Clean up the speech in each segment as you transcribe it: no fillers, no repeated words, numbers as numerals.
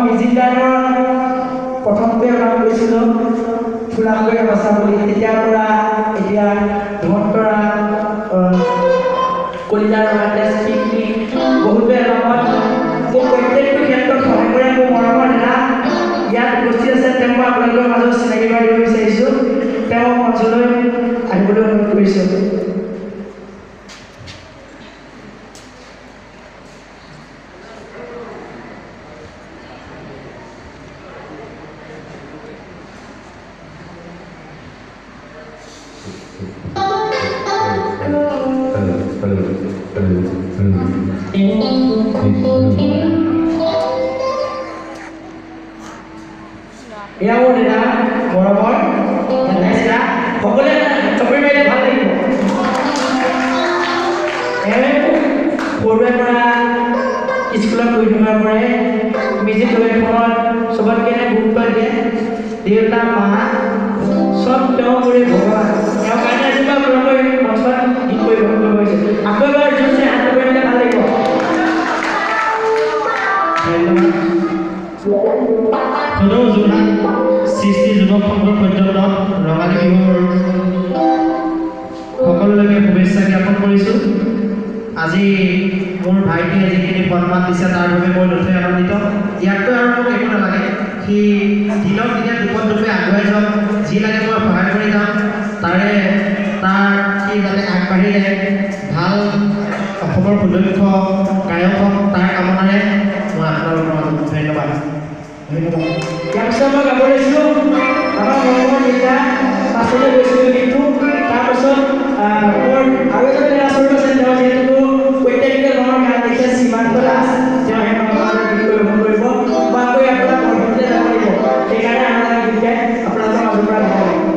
music গানৰ প্ৰথমতে কাম কৰিছিলোঁ ফুলামগৈ অৱস্থা বুলি তেতিয়াৰ পৰা এতিয়া ধন্তৰা কলিজাৰ পিকনিক বহুতো এলবামত মোক প্ৰত্যেকটো ক্ষেত্ৰত সহায় কৰে মোৰ মৰমৰ দাদা ইয়াত উপস্থিত আছে তেওঁ মই আপোনালোকৰ মাজত চিনাকি কৰাই দিব বিচাৰিছোঁ তেওঁ মঞ্চলৈ আহিবলৈ অনুৰোধ কৰিছোঁ এয়া মোৰ দাদা মৰমৰ নাইছিলা সকলোৱে চকৰি মাৰিলে ভাল লাগিব সৰুৰে পৰা স্কুলত পঢ়ি থকাৰ পৰাই মিউজিক জগতখনত চবতকৈ গুৰুত্ব দিয়ে দেউতা মা চব তেওঁ কৰি ভগৱান তেওঁ কাৰণে আজি বা আপোনালোকৰ মঞ্চত গীত পৰিৱেশন কৰিছে আকৌ এবাৰ জোৰছে হাত কৰিলে ভাল লাগিব হেল্ল' যোৰহাট সৃষ্টি যুৱক সংঘৰ পৰ্যটক ৰঙালী বিহুৰ সকলোলৈকে শুভেচ্ছা জ্ঞাপন কৰিছোঁ আজি মোৰ ভাইটিয়ে যিখিনি সন্মান দিছে তাৰ বাবে মই নথৈ আনন্দিত ইয়াতকৈ আৰু মোক একো নালাগে সি দিনক দিনে দুপত দুপে আগুৱাই যাওক যি লাগে মই সহায় কৰি যাম তাৰ সি যাতে আগবাঢ়ি যায় ভাল অসমৰ সুদক্ষ গায়ক হওক তাৰ কামনাৰে মই আপোনালোকৰ ধন্যবাদ ইয়াৰ পিছত মই গাব লৈছিলোঁ আমাৰ মৰমৰ নেতা পাছলৈ গৈছিলোঁ কিন্তু তাৰপাছত মোৰ আৰু এজন নেতা আচৰিত আছে তেওঁ যিহেতু প্ৰত্যেকটো ধৰণৰ গান লিখে সীমান্ত দাস তেওঁ সেই গীত পৰিৱেশন কৰিব বা কৈ আপোনাৰ কণ্ঠতে যাব লাগিব সেইকাৰণে আমাৰ গীত গাই আপোনালোকৰ মাজৰ পৰা গাব লাগিব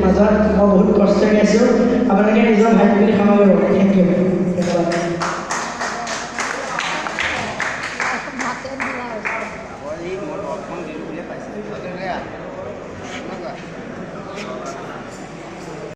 মাজত মই বহুত কষ্ট কৰি আছোঁ আপোনালোকে নিজৰ ভাইটি বুলি ক্ষমা কৰিব থেংক ইউ